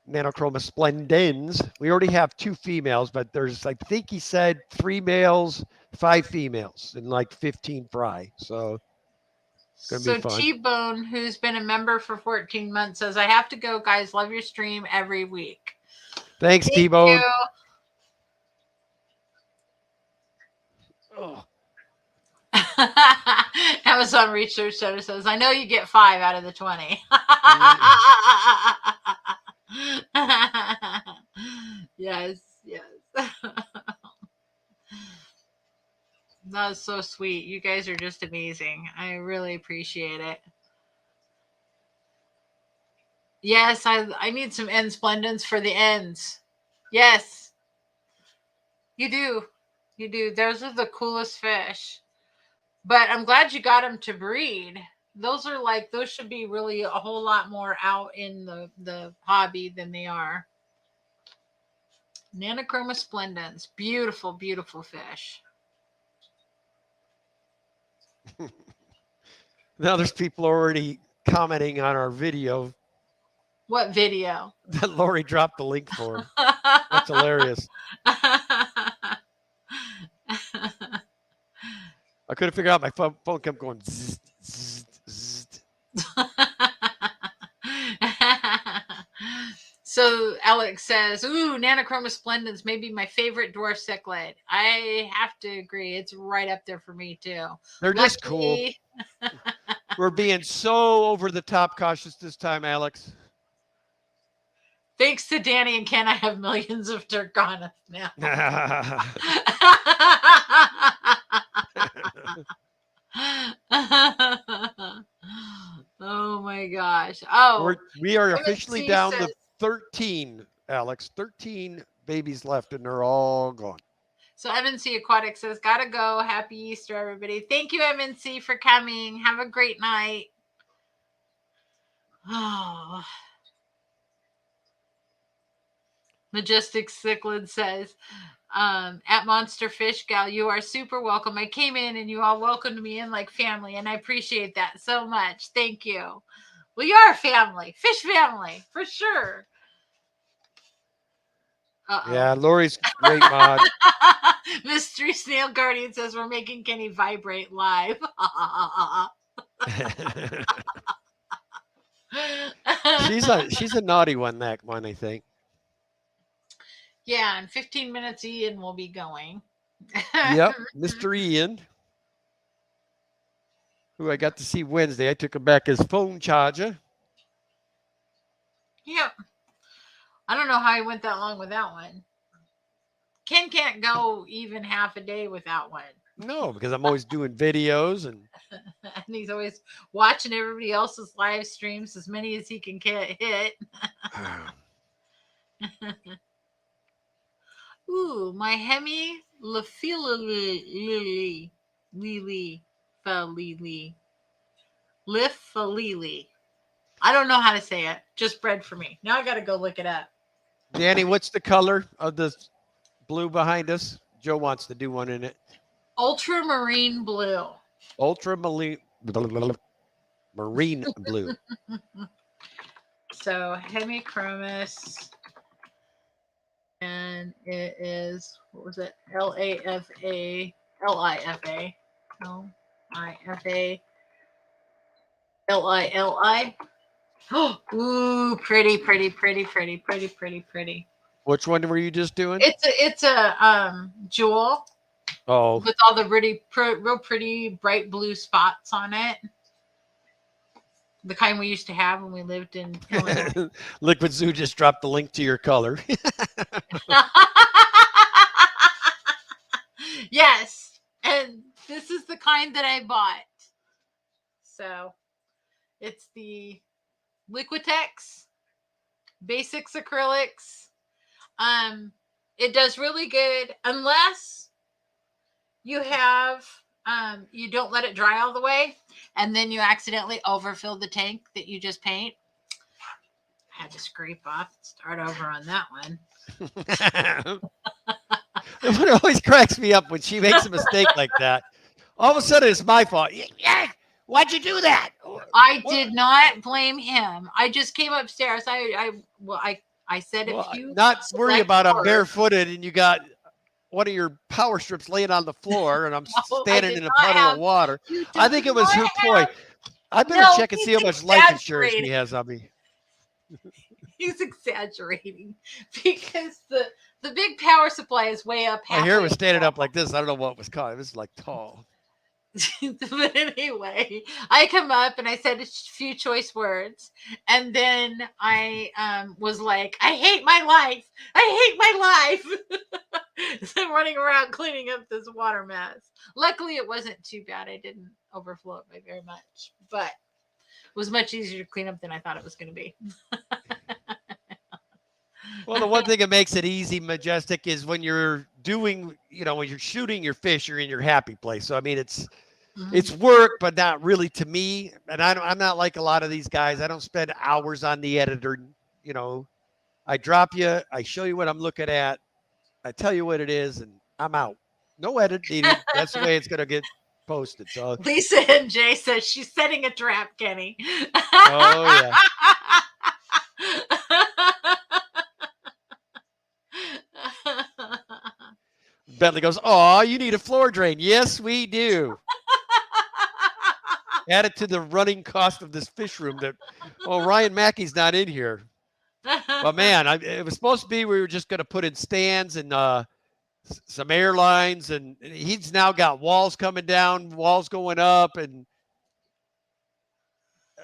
Nanochroma Splendens. We already have 2 females, but there's, I think he said 3 males, 5 females, and like 15 fry. So it's going to be fun. So T-Bone, who's been a member for 14 months, says, I have to go, guys. Love your stream every week. Thanks, T-Bone. Oh. Amazon Research Center says, I know you get 5 out of the 20. Yes. That was so sweet. You guys are just amazing. I really appreciate it. Yes, I need some N Splendens for the ends. Yes. You do. Those are the coolest fish. But I'm glad you got them to breed. Those should be really a whole lot more out in the hobby than they are. Nanochroma Splendens. Beautiful, beautiful fish. Now there's people already commenting on our video. What video? That Lori dropped the link for. That's hilarious. I couldn't figure out. My phone kept going. Zzz, zzz, zzz. So Alex says, ooh, Nanochroma Splendens may be my favorite dwarf cichlid. I have to agree. It's right up there for me, too. They're just cool. We're being so over the top cautious this time, Alex. Thanks to Danny and Ken, I have millions of Turcanas now. Oh my gosh. Oh, we are officially down to 13, Alex. 13 babies left, and they're all gone. So MNC Aquatic says, gotta go. Happy Easter, everybody. Thank you, MNC, for coming. Have a great night. Oh. Majestic Cichlid says, at Monster Fish Gal, you are super welcome. I came in and you all welcomed me in like family, and I appreciate that so much. Thank you. We are family, fish family, for sure. Uh-oh. Yeah, Lori's great mod. Mystery Snail Guardian says we're making Kenny vibrate live. she's a naughty one, that one, I think. Yeah, in 15 minutes, Ian will be going. Yep, Mr. Ian, who I got to see Wednesday. I took him back his phone charger. Yep. I don't know how he went that long without one. Ken can't go even half a day without one. No, because I'm always doing videos and And he's always watching everybody else's live streams, as many as he can get hit. Ooh, my Hemi Lifalili. I don't know how to say it. Just bred for me. Now I got to go look it up. Danny, what's the color of the blue behind us? Joe wants to do one in it. Ultramarine blue. Ultramarine marine blue. So Hemichromis, and it is, what was it? Lifa. Ooh, pretty. Which one were you just doing? It's a jewel Oh, with all the real pretty bright blue spots on it. The kind we used to have when we lived in Illinois. Liquid Zoo just dropped the link to your color. Yes, and this is the kind that I bought. So it's the Liquitex Basics Acrylics. It does really good unless you have you don't let it dry all the way, and then you accidentally overfill the tank that you just paint. I had to scrape off, start over on that one. It always cracks me up when she makes a mistake like that. All of a sudden, it's my fault. Yeah, why'd you do that? I did not blame him. I just came upstairs. I said Well, if you not worry about I'm words- barefooted and you got one of your power strips laying on the floor and I'm No, I standing did in a not puddle have- of water. you I did think it was her not ploy. have- I better No, check and see he's how much life insurance he exaggerating. has on me. He's exaggerating because the big power supply is way up. My hair was halfway standing up. up like this. I don't know what was caught. It was like tall. But anyway, I come up and I said a few choice words, and then I was like, "I hate my life! I hate my life!" So I'm running around cleaning up this water mess. Luckily, it wasn't too bad. I didn't overflow it by very much, but it was much easier to clean up than I thought it was going to be. Well, the one thing that makes it easy, Majestic, is when you're doing, when you're shooting your fish, you're in your happy place. So, I mean, it's work, but not really to me. And I'm not like a lot of these guys. I don't spend hours on the editor. I drop you. I show you what I'm looking at. I tell you what it is, and I'm out. No edit needed. That's the way it's going to get posted. So, Lisa and Jay says she's setting a trap, Kenny. oh, yeah. Bentley goes, "Oh, you need a floor drain." Yes, we do. Add it to the running cost of this fish room. Ryan Mackey's not in here. But man, it was supposed to be we were just going to put in stands and some airlines, and he's now got walls coming down, walls going up, and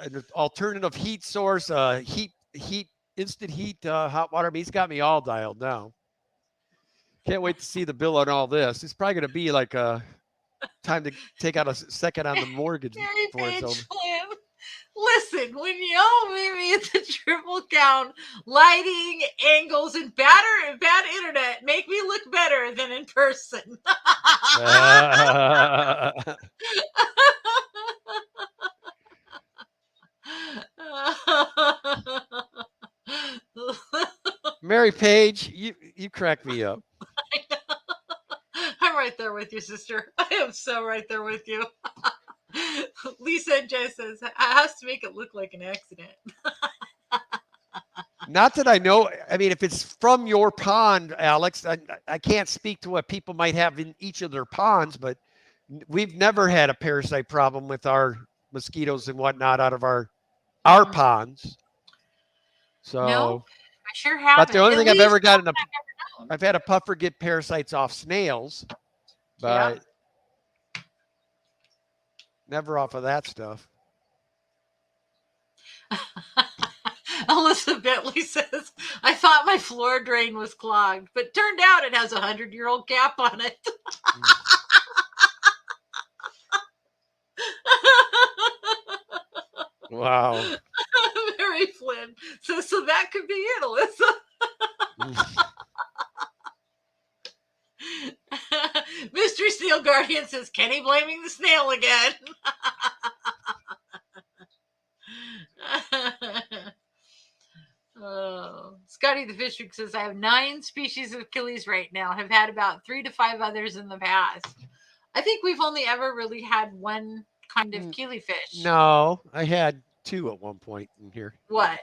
an alternative heat source, instant heat, hot water. I mean, he's got me all dialed now. Can't wait to see the bill on all this. It's probably going to be like time to take out a second on the mortgage Mary before it's Page over. Flynn, listen, when y'all meet me at the Triple Count, lighting, angles, and bad internet make me look better than in person. Mary Page, you crack me up. I'm right there with you, sister. I am so right there with you. Lisa and Jay says, I has to make it look like an accident. Not that I know. I mean, if it's from your pond, Alex, I can't speak to what people might have in each of their ponds, but we've never had a parasite problem with our mosquitoes and whatnot out of our Mhm. ponds. No, So, I sure but the haven't. only At thing I've least ever gotten, known. I've had a puffer get parasites off snails, Yeah. but never off of that stuff. Alyssa Bentley says, I thought my floor drain was clogged, but turned out it has a 100-year-old cap on it. Wow. Mary Flynn says, so that could be it, Alyssa. Mystery Snail Guardian says, Kenny blaming the snail again. Oh, Scotty the Fish Freak says, I have 9 species of killies right now. Have had about 3 to 5 others in the past. I think we've only ever really had one kind of killifish. No, I had 2 at one point in here. What?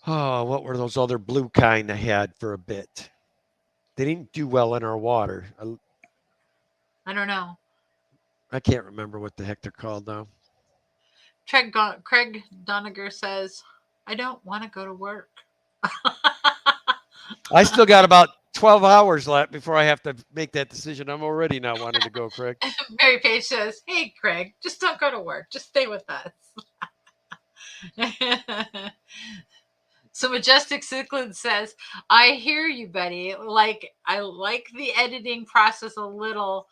Oh, what were those other blue kind I had for a bit? They didn't do well in our water. I don't know. I can't remember what the heck they're called now. Craig Doniger says, I don't want to go to work. I still got about 12 hours left before I have to make that decision. I'm already not wanting to go, Craig. Mary Page says, hey, Craig, just don't go to work. Just stay with us. So Majestic Cichlid says, I hear you, buddy. I like the editing process a little.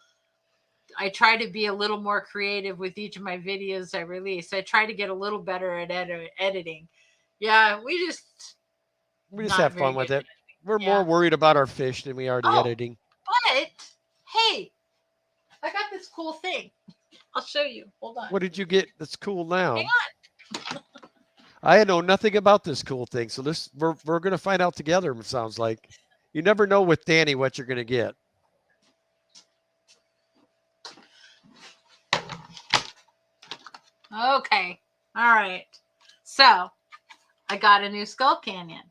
I try to be a little more creative with each of my videos I release. I try to get a little better at editing. Yeah, we just have fun with it. We're more worried about our fish than we are the editing. But hey, I got this cool thing. I'll show you. Hold on. What did you get that's cool now? Hang on. I know nothing about this cool thing, so we're gonna find out together. It sounds like you never know with Danny what you're gonna get. Okay. All right. So I got a new Skull Canyon.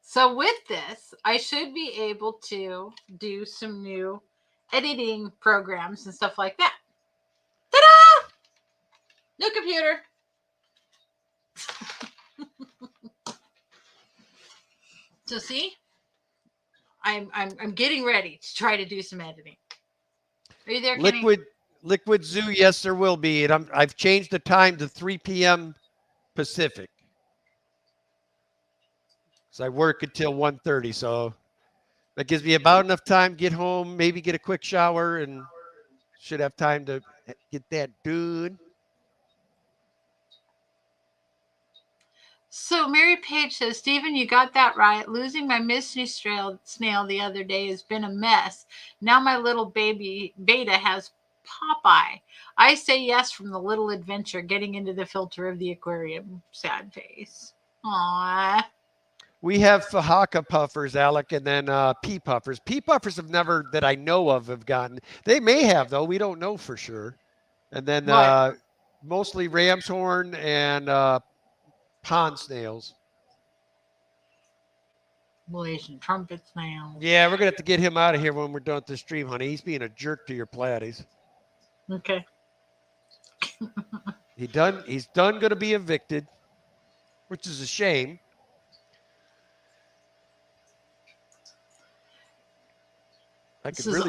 So with this, I should be able to do some new editing programs and stuff like that. Ta-da! New computer. So see, I'm getting ready to try to do some editing. Are you there, Kenny? Liquid Zoo, yes, there will be. And I've changed the time to 3 p.m. Pacific. So I work until 1:30. So that gives me about enough time to get home, maybe get a quick shower, and should have time to get that done. So Mary Page says, Stephen, you got that right. Losing my mystery snail the other day has been a mess. Now my little baby Beta has Popeye. I say yes from the little adventure, getting into the filter of the aquarium. Sad face. Aww. We have Fahaka puffers, Alec, and then pea puffers. Pea puffers have never, that I know of, have gotten. They may have, though. We don't know for sure. And then mostly ram's horn and pond snails. Malaysian trumpet snails. Yeah, we're going to have to get him out of here when we're done with the stream, honey. He's being a jerk to your platies. Okay. He's done going to be evicted, which is a shame.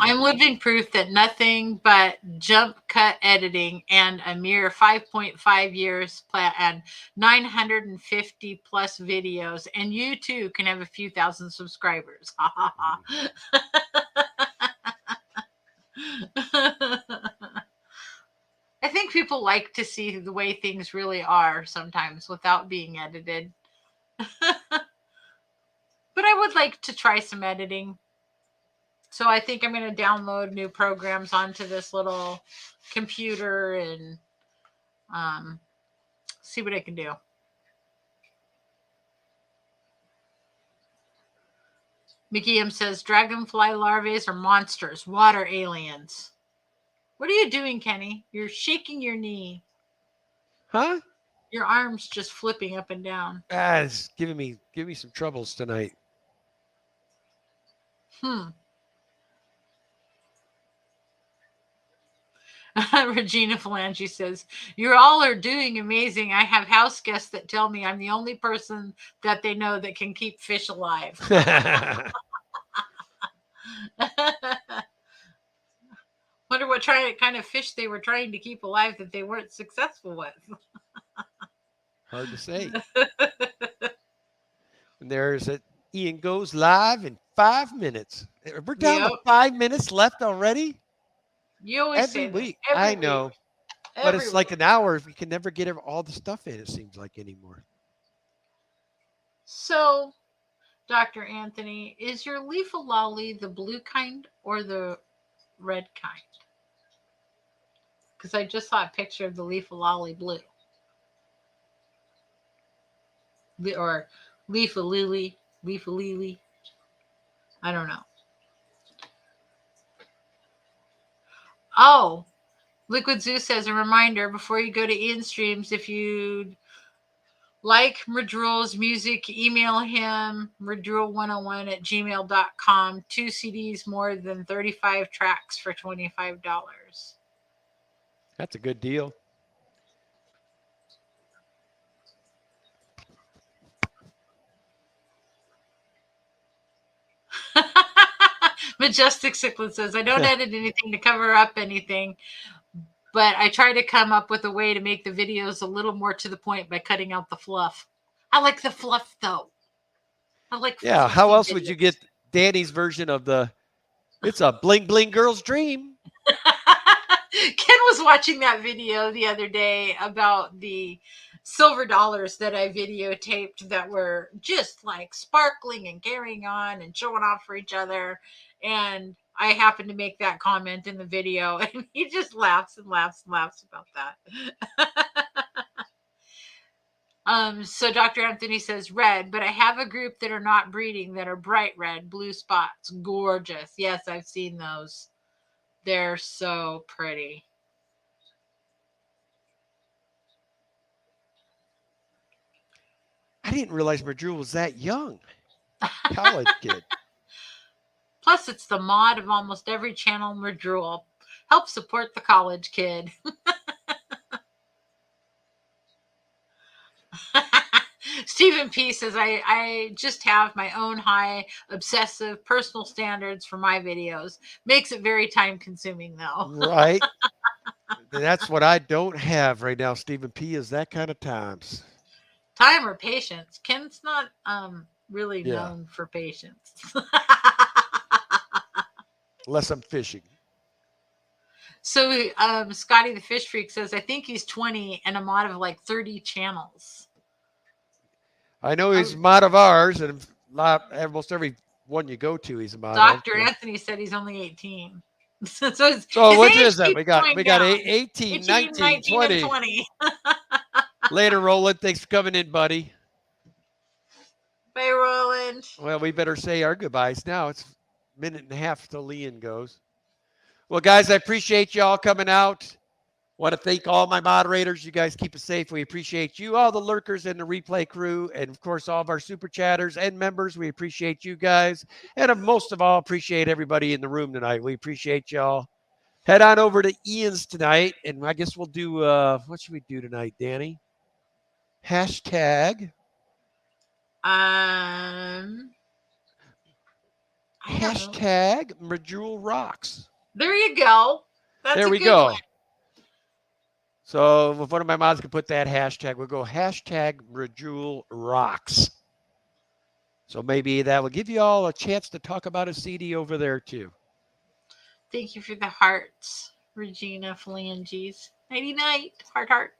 I'm living proof that nothing but jump cut editing and a mere 5.5 years and 950 plus videos, and you too can have a few thousand subscribers. Ha ha ha. I think people like to see the way things really are sometimes without being edited. But I would like to try some editing. So I think I'm going to download new programs onto this little computer and see what I can do. Mickey M says, dragonfly larvae are monsters, water aliens. What are you doing, Kenny? You're shaking your knee. Huh? Your arm's just flipping up and down. It's giving me some troubles tonight. Regina Phalange says, "You all are doing amazing. I have house guests that tell me I'm the only person that they know that can keep fish alive." Wonder what kind of fish they were trying to keep alive that they weren't successful with. Hard to say. And there's a Ian goes live in 5 minutes. We're down to 5 minutes left already. You always every say week. That. I know, but it's like an hour. If we can never get all the stuff in, it seems like anymore. So, Dr. Anthony, is your leaf-a-lolly the blue kind or the red kind? Because I just saw a picture of the leaf-a-lolly blue. Or leaf-a-lily. I don't know. Oh, Liquid Zoo says, a reminder before you go to Ian Streams, if you like Madrul's music, email him, madrul101@gmail.com. 2 CDs, more than 35 tracks for $25. That's a good deal. Majestic Cichlid says, I don't edit anything to cover up anything, but I try to come up with a way to make the videos a little more to the point by cutting out the fluff. I like the fluff, though. I like Yeah, how else would you get Danny's version of it's a bling bling girl's dream? Ken was watching that video the other day about the silver dollars that I videotaped that were just like sparkling and carrying on and showing off for each other. And I happened to make that comment in the video, and he just laughs and laughs and laughs about that. So Dr. Anthony says red, but I have a group that are not breeding that are bright red, blue spots, gorgeous. Yes, I've seen those. They're so pretty. I didn't realize Madrul was that young. College kid. Plus, it's the mod of almost every channel Madrul. Help support the college kid. Stephen P. says, I just have my own high, obsessive personal standards for my videos. Makes it very time consuming, though. Right. That's what I don't have right now, Stephen P. is that kind of times. Time or patience. Ken's not really known for patience. Unless I'm fishing. So Scotty the Fish Freak says, I think he's 20 and a mod of like 30 channels. I know he's a mod of ours, and almost every one you go to, he's a mod. Dr. Anthony said he's only 18. So what is that? We got 18, 19, 20. 20. Later, Roland. Thanks for coming in, buddy. Bye, Roland. Well, we better say our goodbyes now. It's a minute and a half till Ian goes. Well, guys, I appreciate y'all coming out. Want to thank all my moderators. You guys keep it safe. We appreciate you, all the lurkers and the replay crew, and of course, all of our super chatters and members. We appreciate you guys. And most of all, appreciate everybody in the room tonight. We appreciate y'all. Head on over to Ian's tonight, and I guess we'll do, what should we do tonight, Danny? Hashtag Madrul Rocks. There you go. There we go. So if one of my mods can put that hashtag, we'll go hashtag Madrul Rocks. So maybe that will give you all a chance to talk about a CD over there too. Thank you for the hearts, Regina Phalanges. Nighty night, heart.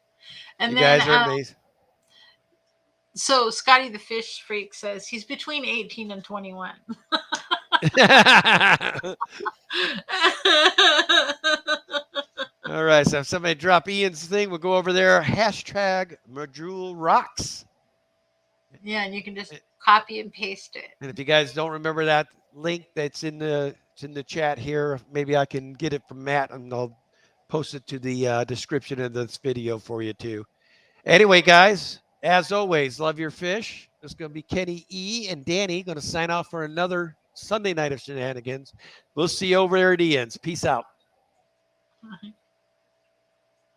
And you then, guys are amazing. So Scotty the Fish Freak says he's between 18 and 21. All right, so if somebody drop Ian's thing, we'll go over there. Hashtag Madrul Rocks. Yeah, and you can just copy and paste it. And if you guys don't remember that link that's in the chat here, maybe I can get it from Matt and I'll post it to the description of this video for you too. Anyway, guys, as always, love your fish. It's going to be Kenny E and Danny going to sign off for another Sunday night of shenanigans. We'll see you over there at Ian's. Peace out.